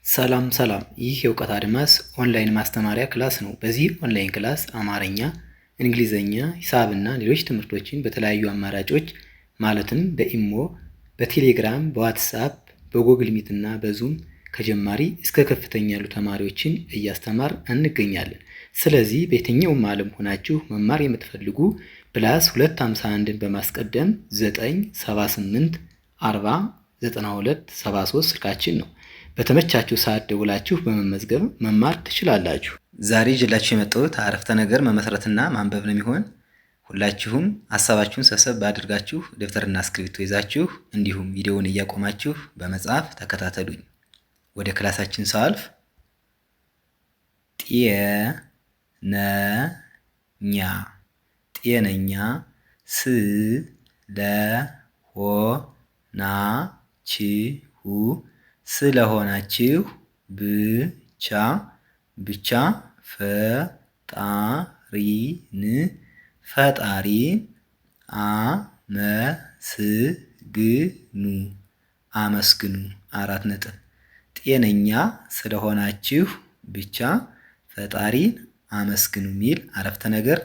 ሰላም ሰላም፣ ይህ የእውቀት አድማስ ኦንላይን ማስተማሪያ ክላስ ነው። በዚህ ኦንላይን ክላስ አማርኛ፣ እንግሊዘኛ፣ ሂሳብና ሌሎች ትምህርቶችን በተለያዩ አማራጮች ማለትም በኢሞ፣ በቴሌግራም፣ በዋትስአፕ፣ በጎግል ሚት እና በዙም ከጀማሪ እስከ ከፍተኛ ያሉ ተማሪዎችን እያስተማር እንገኛለን። ስለዚህ በየትኛውም ዓለም ሆናችሁ መማር የምትፈልጉ ፕላስ 251ን በማስቀደም 978 40 92 73 ስልካችን ነው። በተመቻችሁ ሰዓት ደውላችሁ በመመዝገብ መማር ትችላላችሁ። ዛሬ ይዤላችሁ የመጣሁት አረፍተ ነገር መመስረትና ማንበብ ነው የሚሆን። ሁላችሁም ሀሳባችሁን ሰብሰብ አድርጋችሁ ደብተርና እስክሪብቶ ይዛችሁ እንዲሁም ቪዲዮውን እያቆማችሁ በመጻፍ ተከታተሉኝ። ወደ ክላሳችን ሳልፍ ጤነኛ ስለሆናችሁ ብቻ ፈጣሪን አመስግኑ። 4 ነጥብ። ጤነኛ ስለሆናችሁ ብቻ ፈጣሪን አመስግኑ የሚል አረፍተ ነገር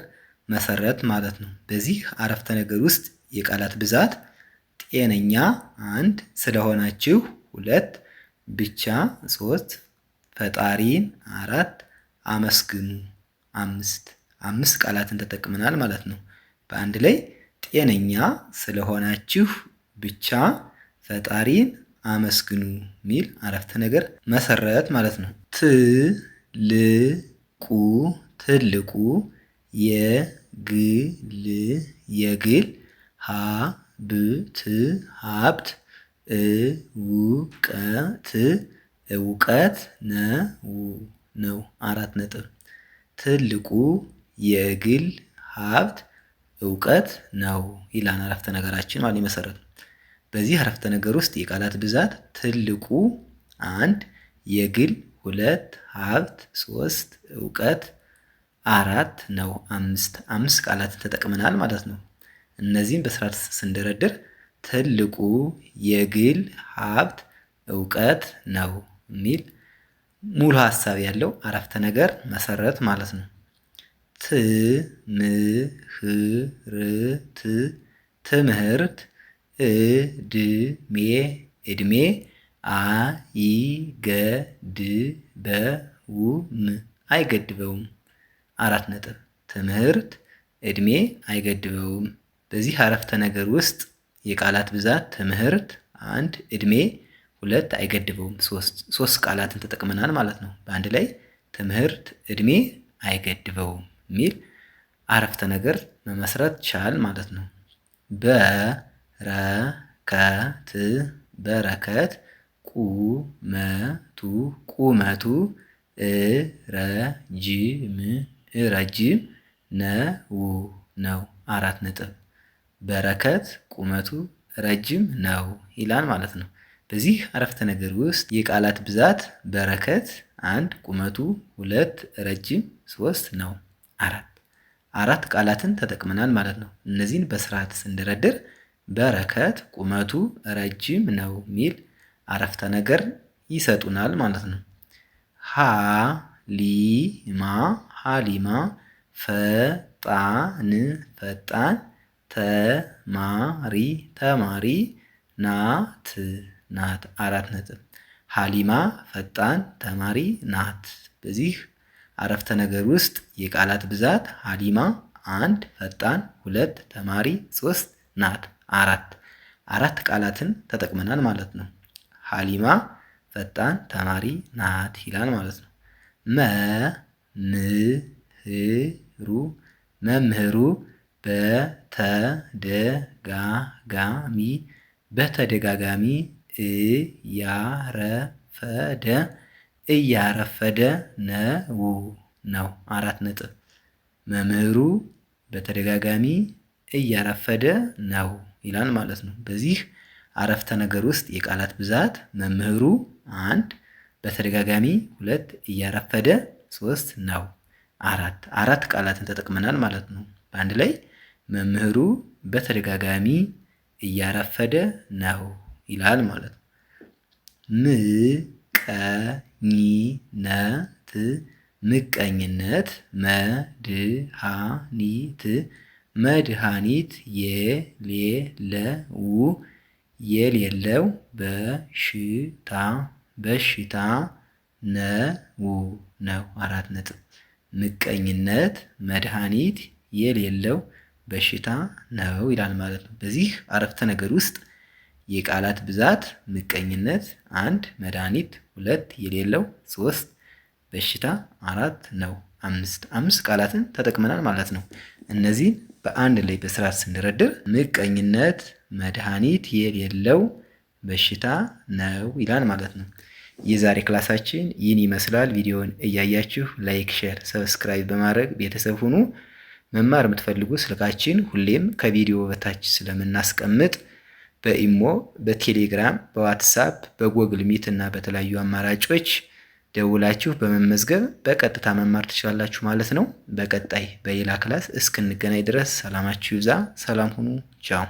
መሰረት ማለት ነው። በዚህ አረፍተ ነገር ውስጥ የቃላት ብዛት ጤነኛ 1፣ ስለሆናችሁ 2፣ ብቻ 3፣ ፈጣሪን 4፣ አመስግኑ 5 ቃላትን ተጠቅመናል ማለት ነው። በአንድ ላይ ጤነኛ ስለሆናችሁ ብቻ ፈጣሪን አመስግኑ ሚል አረፍተ ነገር መሰረት ማለት ነው። ትልቁ የግል ሀብት እውቀት ነው። 4 ነጥብ። ትልቁ የግል ሀብት እውቀት ነው ይላል አረፍተ ነገራችን ማለት መሰረት። በዚህ አረፍተ ነገር ውስጥ የቃላት ብዛት ትልቁ 1፣ የግል 2፣ ሀብት 3፣ እውቀት 4 ነው። 5 ቃላትን ተጠቅመናል ማለት ነው። እነዚህም በስርዓት ስንደረድር ትልቁ የግል ሀብት እውቀት ነው የሚል ሙሉ ሀሳብ ያለው አረፍተ ነገር መሰረት ማለት ነው። ትምህርት እድሜ አይገድበውም 4 ነጥብ። ትምህርት እድሜ አይገድበውም። በዚህ አረፍተ ነገር ውስጥ የቃላት ብዛት ትምህርት 1፣ እድሜ 2፣ አይገድበውም 3 ቃላትን ተጠቅመናል ማለት ነው። በአንድ ላይ ትምህርት እድሜ አይገድበውም የሚል አረፍተ ነገር መመስረት ቻል ማለት ነው። በረከት ቁመቱ ረጅም ነው 4 ነጥብ። በረከት ቁመቱ ረጅም ነው ይላል ማለት ነው። በዚህ አረፍተ ነገር ውስጥ የቃላት ብዛት በረከት 1፣ ቁመቱ 2፣ ረጅም 3 ነው 4 ቃላትን ተጠቅመናል ማለት ነው። እነዚህን በስርዓት ስንደረድር በረከት ቁመቱ ረጅም ነው ሚል አረፍተ ነገር ይሰጡናል ማለት ነው። ሀሊማ ፈጣን ተማሪ ናት 4 ነጥብ። ሀሊማ ፈጣን ተማሪ ናት። በዚህ አረፍተ ነገር ውስጥ የቃላት ብዛት ሀሊማ 1፣ ፈጣን 2፣ ተማሪ 3፣ ናት 4 ቃላትን ተጠቅመናል ማለት ነው። ሀሊማ ፈጣን ተማሪ ናት ይላል ማለት ነው። መምህሩ በተደጋጋሚ እያረፈደ ነው 4 ነጥብ። መምህሩ በተደጋጋሚ እያረፈደ ነው ይላል ማለት ነው። በዚህ አረፍተ ነገር ውስጥ የቃላት ብዛት መምህሩ 1፣ በተደጋጋሚ 2፣ እያረፈደ 3 ነው 4 ቃላትን ተጠቅመናል ማለት ነው። በአንድ ላይ መምህሩ በተደጋጋሚ እያረፈደ ነው ይላል ማለት ነው። ምቀኝነት ምቀኝነት መድኃኒት መድኃኒት የሌለው በሽታ በሽታ ነው። 4 ነጥብ። ምቀኝነት መድኃኒት የሌለው በሽታ ነው ይላል ማለት ነው። በዚህ አረፍተ ነገር ውስጥ የቃላት ብዛት ምቀኝነት 1፣ መድኃኒት 2፣ የሌለው 3፣ በሽታ 4 ነው። 5 ቃላትን ተጠቅመናል ማለት ነው። እነዚህን በአንድ ላይ በስርዓት ስንደረድር ምቀኝነት መድኃኒት የሌለው በሽታ ነው ይላል ማለት ነው። የዛሬ ክላሳችን ይህን ይመስላል። ቪዲዮውን እያያችሁ ላይክ፣ ሼር፣ ሰብስክራይብ በማድረግ ቤተሰብ ሁኑ። መማር የምትፈልጉ ስልካችን ሁሌም ከቪዲዮ በታች ስለምናስቀምጥ በኢሞ፣ በቴሌግራም፣ በዋትሳፕ፣ በጎግል ሚት እና በተለያዩ አማራጮች ደውላችሁ በመመዝገብ በቀጥታ መማር ትችላላችሁ ማለት ነው። በቀጣይ በሌላ ክላስ እስክንገናኝ ድረስ ሰላማችሁ ይብዛ። ሰላም ሁኑ። ቻው